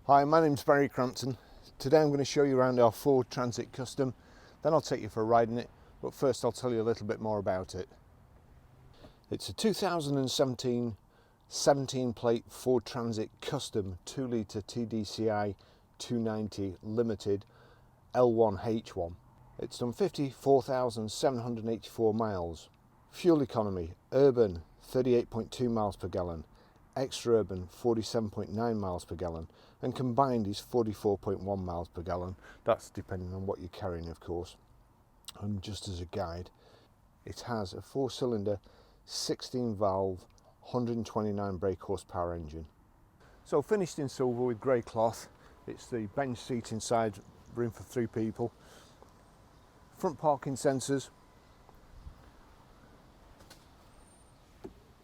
Hi, my name's Barry Crampton. Today I'm going to show you around our Ford Transit Custom, then I'll take you for a ride in it, but first I'll tell you a little bit more about it. It's a 2017 17-plate Ford Transit Custom 2-litre TDCi 290 Limited L1H1. It's done 54,784 miles. Fuel economy, urban 38.2 miles per gallon, extra urban 47.9 miles per gallon, and combined is 44.1 miles per gallon. That's depending on what you're carrying, of course. And just as a guide, it has a 4-cylinder 16 valve 129 brake horsepower engine. So finished in silver with grey cloth. It's the bench seat inside, room for 3 people. Front parking sensors,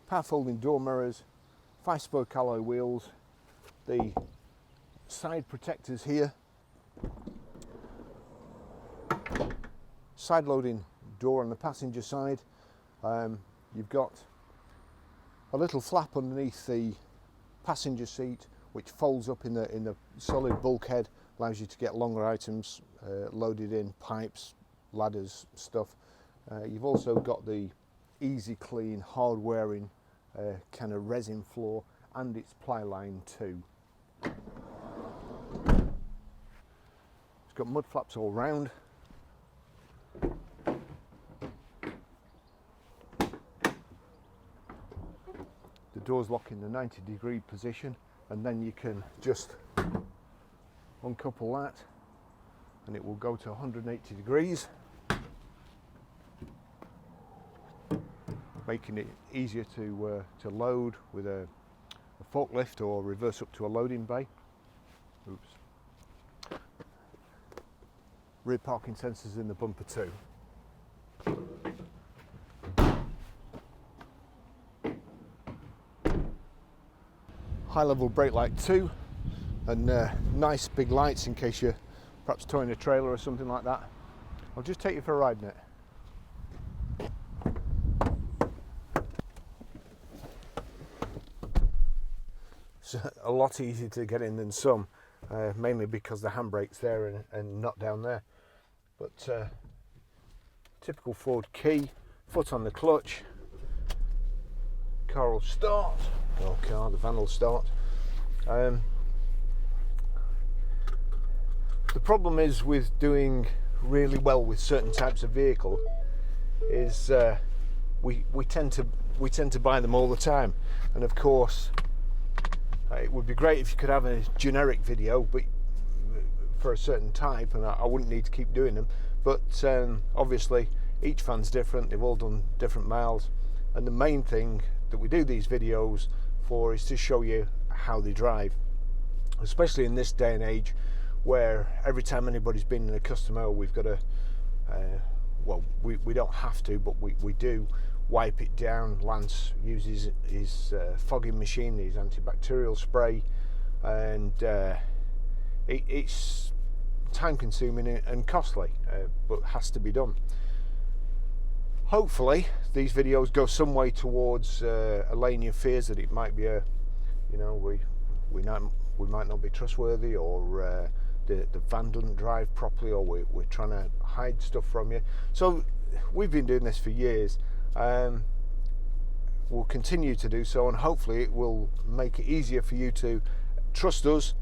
power folding door mirrors, 5-spoke alloy wheels, the side protectors here, side loading door on the passenger side. You've got a little flap underneath the passenger seat which folds up in the solid bulkhead, allows you to get longer items loaded in, pipes, ladders, stuff. You've also got the easy clean, hard wearing kind of resin floor, and it's ply line too. It's got mud flaps all round. The doors lock in the 90-degree position, and then you can just uncouple that and it will go to 180 degrees, making it easier to load with a forklift or reverse up to a loading bay. Oops. Rear parking sensors in the bumper too. High level brake light too, and nice big lights in case you're perhaps towing a trailer or something like that. I'll just take you for a ride in it. It's a lot easier to get in than some, mainly because the handbrake's there and not down there. But typical Ford key, foot on the clutch, car will start, or the van will start. The problem is with doing really well with certain types of vehicle is we tend to buy them all the time, and of course it would be great if you could have a generic video, but for a certain type, and I wouldn't need to keep doing them. But obviously each van's different, they've all done different miles, and the main thing that we do these videos for is to show you how they drive, especially in this day and age where every time anybody's been in a custom oil, we've got to well, we don't have to, but we do wipe it down. Lance uses his fogging machine, his antibacterial spray, and it's time consuming and costly, but has to be done. Hopefully these videos go some way towards allaying your fears that it might be we might not be trustworthy, or the van doesn't drive properly, or we're trying to hide stuff from you. So we've been doing this for years. We'll continue to do so, and hopefully it will make it easier for you to trust us,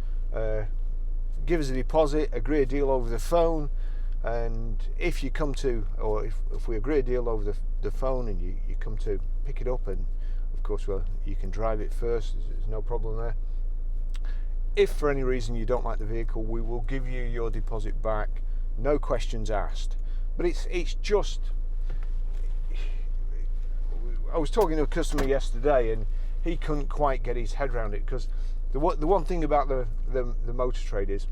give us a deposit, agree a deal over the phone, and if you come to, or if we agree a deal over the phone and you come to pick it up, and of course, well, you can drive it first, there's no problem there. If for any reason you don't like the vehicle, we will give you your deposit back, no questions asked. But it's just, I was talking to a customer yesterday and he couldn't quite get his head around it, because the one thing about the motor trade is,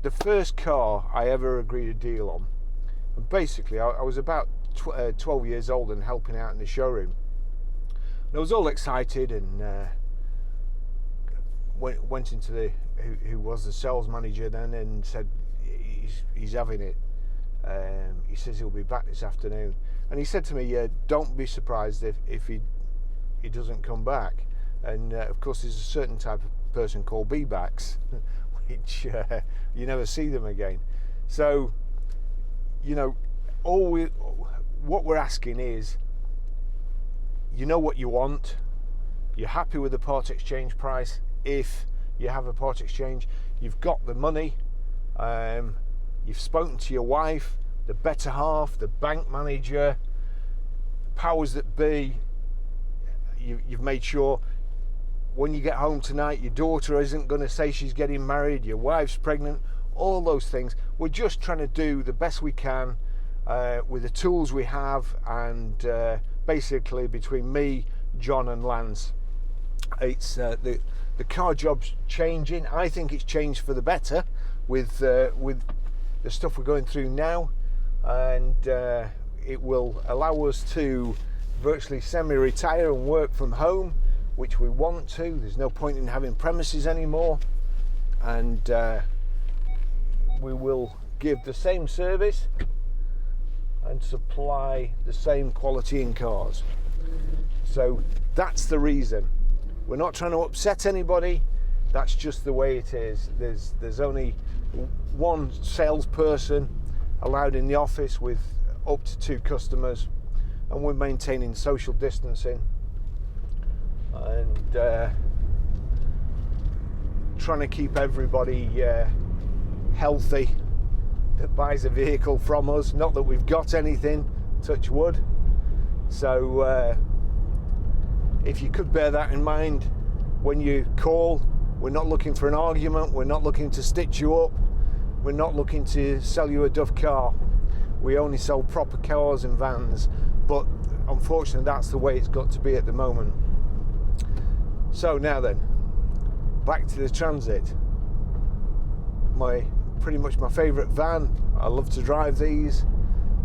the first car I ever agreed a deal on, and basically I was about 12 years old and helping out in the showroom, and I was all excited, and went into who was the sales manager then, and said he's having it. He says he'll be back this afternoon, and he said to me, don't be surprised if he doesn't come back. And of course there's a certain type of person called B-backs which you never see them again. So, you know, what we're asking is, you know what you want, you're happy with the part exchange price if you have a part exchange, you've got the money, you've spoken to your wife, the better half, the bank manager, the powers that be, you've made sure when you get home tonight your daughter isn't going to say she's getting married, your wife's pregnant, all those things. We're just trying to do the best we can with the tools we have, and basically between me, John and Lance, it's the car job's changing. I think it's changed for the better with the stuff we're going through now, and it will allow us to virtually semi-retire and work from home, which we want to. There's no point in having premises anymore, and we will give the same service and supply the same quality in cars. So that's the reason. We're not trying to upset anybody, that's just the way it is. There's only one salesperson allowed in the office with up to 2 customers, and we're maintaining social distancing and trying to keep everybody healthy that buys a vehicle from us. Not that we've got anything, touch wood. So if you could bear that in mind when you call, we're not looking for an argument, we're not looking to stitch you up, we're not looking to sell you a duff car. We only sell proper cars and vans, but unfortunately that's the way it's got to be at the moment. So now then, back to the Transit. Pretty much my favourite van. I love to drive these.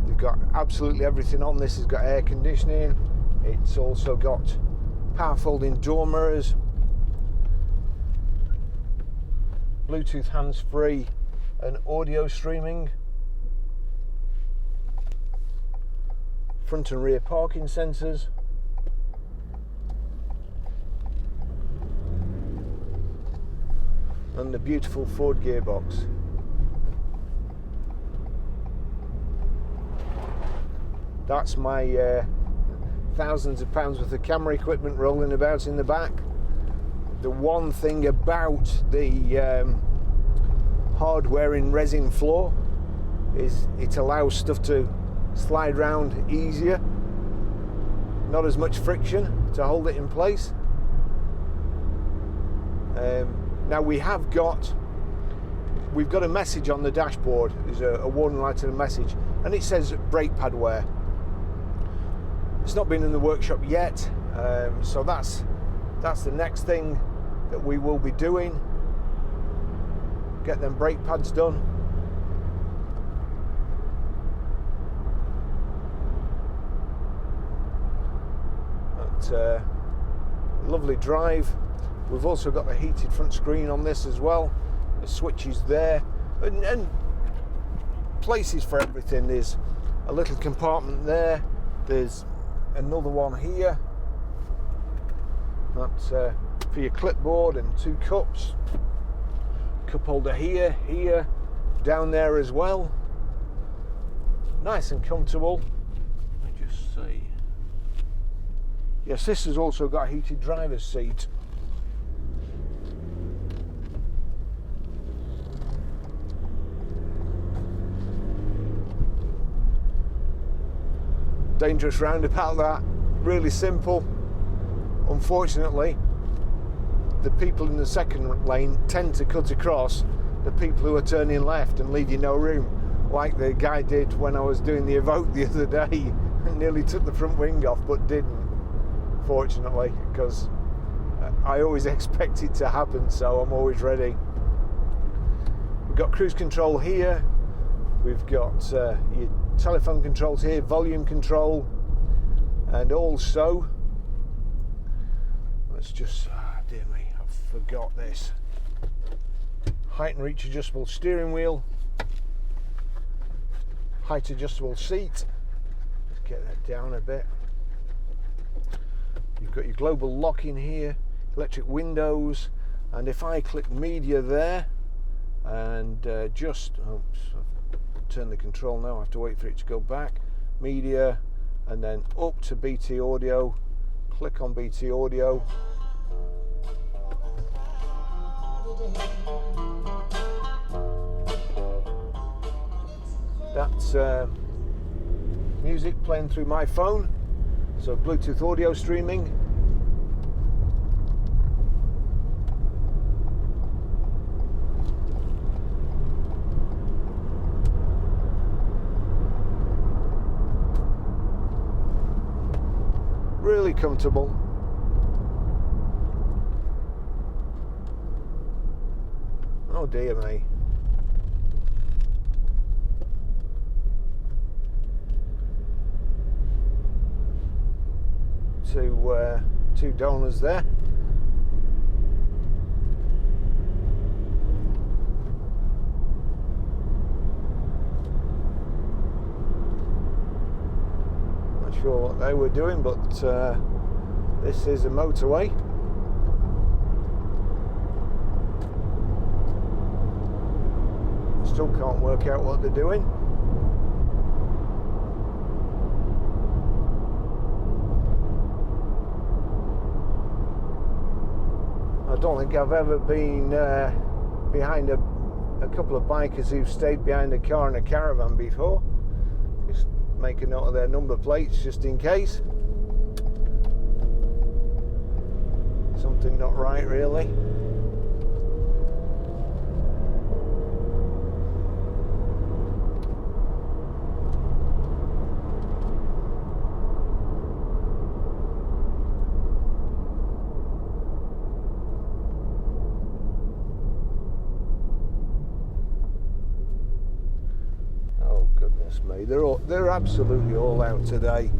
They've got absolutely everything on this. It's got air conditioning. It's also got power folding door mirrors, Bluetooth hands-free and audio streaming, front and rear parking sensors, and the beautiful Ford gearbox. That's my thousands of pounds worth of camera equipment rolling about in the back. The one thing about the hardware in resin floor is it allows stuff to slide round easier, not as much friction to hold it in place. Now we've got a message on the dashboard. There's a warning light and a message, and it says brake pad wear. It's not been in the workshop yet, so that's the next thing that we will be doing. Get them brake pads done. But lovely drive. We've also got the heated front screen on this as well. The switches there, and places for everything. There's a little compartment there. There's another one here. That's for your clipboard and 2 cups. Cup holder here, down there as well. Nice and comfortable. Let me just see. Yes, this has also got a heated driver's seat. Dangerous roundabout, that. Really simple. Unfortunately, the people in the second lane tend to cut across the people who are turning left and leave you no room, like the guy did when I was doing the Evoque the other day and nearly took the front wing off, but didn't, fortunately, because I always expect it to happen, so I'm always ready. We've got cruise control here. We've got your telephone controls here, volume control, and also, let's just, dear me, I forgot this. Height and reach adjustable steering wheel, height adjustable seat. Let's get that down a bit. You've got your global lock in here, electric windows, and if I click media there, and just turn the control now. I have to wait for it to go back. Media, and then up to BT audio. Click on BT audio. That's music playing through my phone, so Bluetooth audio streaming. Really comfortable. Oh dear me. Two donors there. Not sure what they were doing, but this is a motorway. Still can't work out what they're doing. I don't think I've ever been behind a couple of bikers who've stayed behind a car in a caravan before. Just make a note of their number plates just in case. Something not right, really. Me, they're absolutely all out today.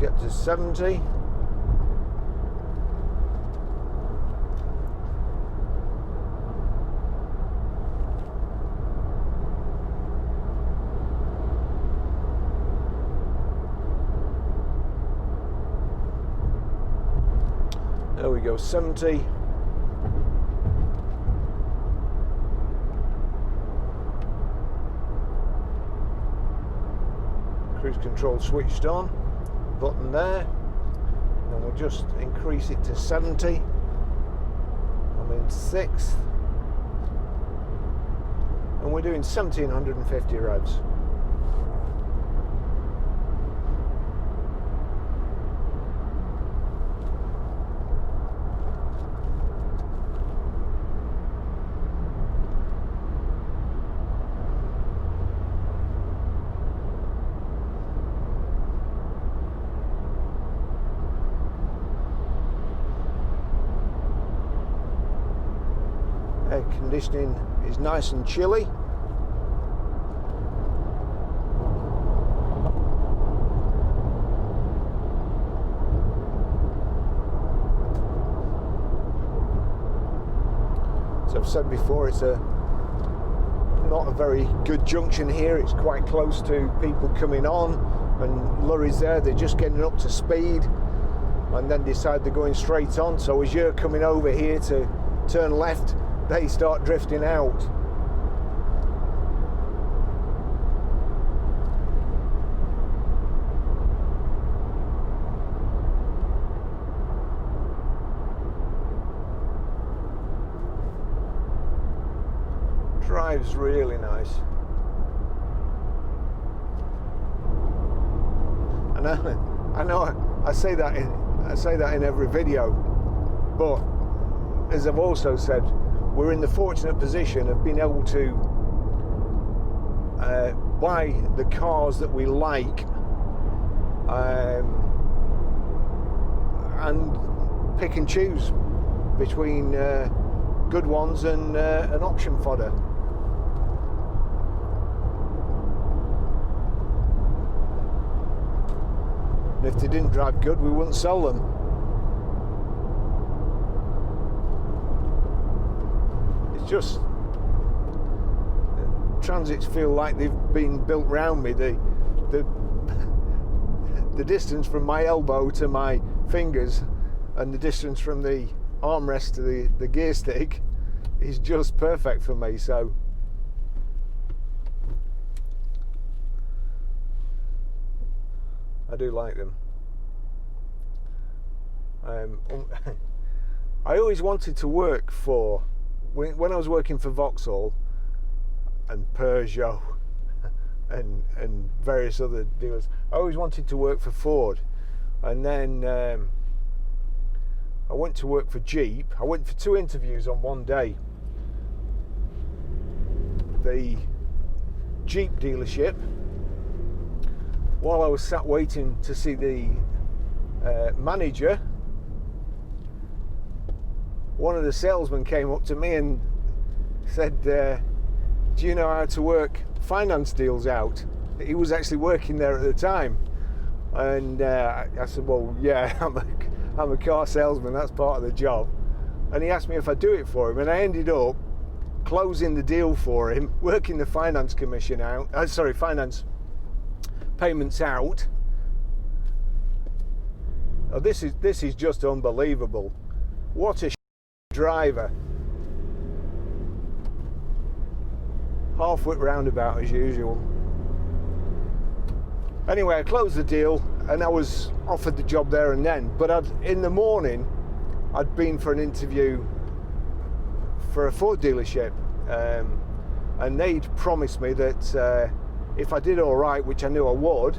Get to 70. There we go, 70. Cruise control switched on. Button there, and we'll just increase it to 70. I'm in 6th, and we're doing 1750 revs. Air conditioning is nice and chilly. As I've said before, it's not a very good junction here. It's quite close to people coming on, and lorries there, they're just getting up to speed and then decide they're going straight on. So as you're coming over here to turn left, they start drifting out. Drives really nice. And I know I say that in every video, but as I've also said, we're in the fortunate position of being able to buy the cars that we like and pick and choose between good ones and auction fodder. And if they didn't drive good, we wouldn't sell them. It's just transits feel like they've been built round me. The distance from my elbow to my fingers and the distance from the armrest to the gear stick is just perfect for me. So I do like them. I always wanted to work for, when I was working for Vauxhall and Peugeot and various other dealers, I always wanted to work for Ford. And then I went to work for Jeep. I went for 2 interviews on one day. The Jeep dealership, while I was sat waiting to see the manager, one of the salesmen came up to me and said, do you know how to work finance deals out? He was actually working there at the time. And I said, well, yeah, I'm a car salesman, that's part of the job. And he asked me if I'd do it for him, and I ended up closing the deal for him, working the finance commission out, finance payments out. Oh, this is just unbelievable. What a driver. Half-wit roundabout as usual. Anyway, I closed the deal and I was offered the job there and then. But in the morning, I'd been for an interview for a Ford dealership, and they'd promised me that if I did all right, which I knew I would,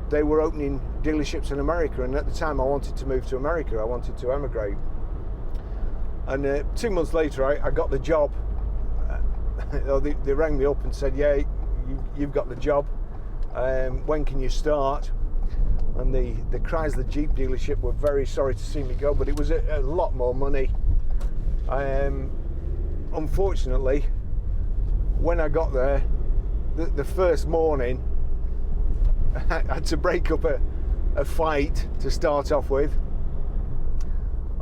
they were opening dealerships in America. And at the time, I wanted to move to America. I wanted to emigrate. And 2 months later, I got the job. They rang me up and said, yeah, you've got the job. When can you start? And the Chrysler Jeep dealership were very sorry to see me go, but it was a lot more money. Unfortunately, when I got there, the first morning, I had to break up a fight to start off with.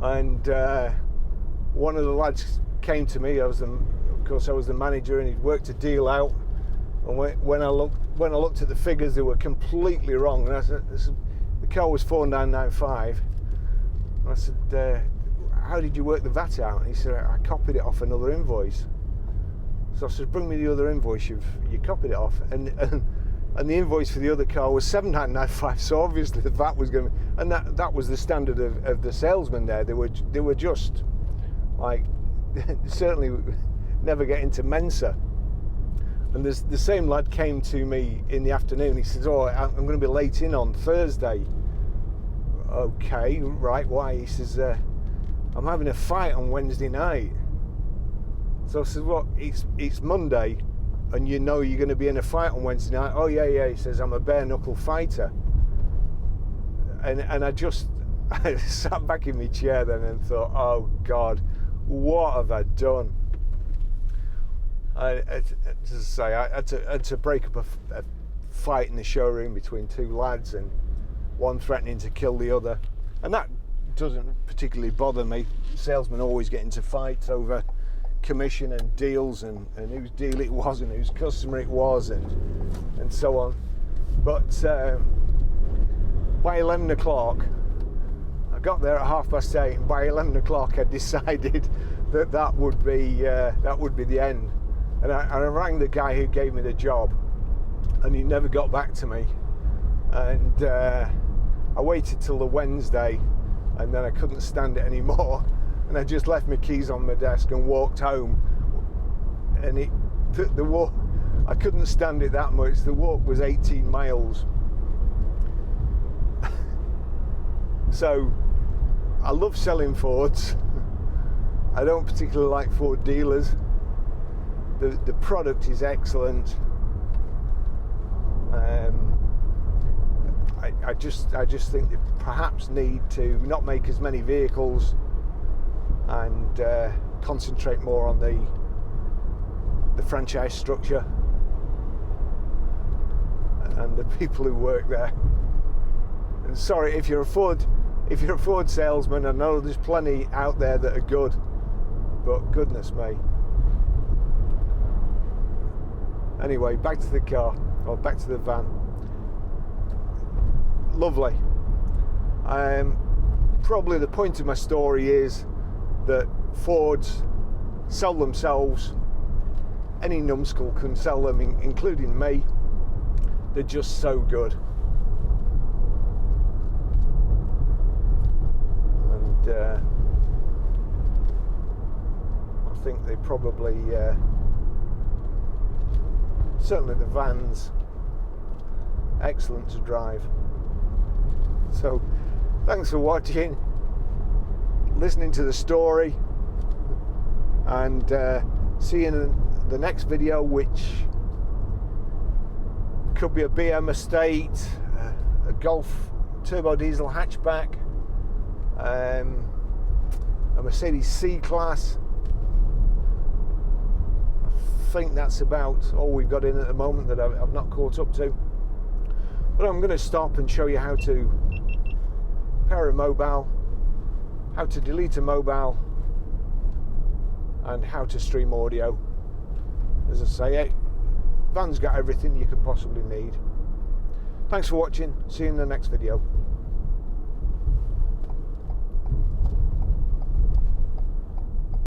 And one of the lads came to me. Of course, I was the manager, and he'd worked a deal out. And when I looked at the figures, they were completely wrong. And I said, the car was 4995. And I said, how did you work the VAT out? And he said, I copied it off another invoice. So I said, bring me the other invoice you copied it off. And the invoice for the other car was 7995. So obviously the VAT was going to, and that was the standard of the salesman there. They were just like, certainly never get into Mensa. And the same lad came to me in the afternoon. He says, oh, I'm going to be late in on Thursday. Okay, right, why? He says, I'm having a fight on Wednesday night. So I said, well, it's Monday, and you know you're going to be in a fight on Wednesday night. Oh, yeah. He says, I'm a bare-knuckle fighter. And I sat back in my chair then and thought, oh, God, what have I done? I had to break up a fight in the showroom between 2 lads, and one threatening to kill the other. And that doesn't particularly bother me. Salesmen always get into fights over commission and deals and whose deal it was and whose customer it was and so on. But by 11 o'clock, I got there at 8:30, and by 11 o'clock I decided that would be the end. And I rang the guy who gave me the job, and he never got back to me. And I waited till the Wednesday, and then I couldn't stand it anymore. And I just left my keys on my desk and walked home. And the walk, I couldn't stand it that much. The walk was 18 miles. So I love selling Fords. I don't particularly like Ford dealers. The product is excellent. I just think they perhaps need to not make as many vehicles and concentrate more on the franchise structure and the people who work there. And sorry if you're a Ford salesman, I know there's plenty out there that are good, but goodness me. Anyway, back to the car, or back to the van. Lovely. Probably the point of my story is that Fords sell themselves. Any numbskull can sell them, including me. They're just so good. And I think they probably, certainly the van's excellent to drive. So thanks for watching, listening to the story, and see you in the next video, which could be a BM Estate, a Golf turbo diesel hatchback, a Mercedes C-Class. I think that's about all we've got in at the moment that I've not caught up to. But I'm going to stop and show you how to pair a mobile, how to delete a mobile, and how to stream audio. As I say, van's got everything you could possibly need. Thanks for watching. See you in the next video.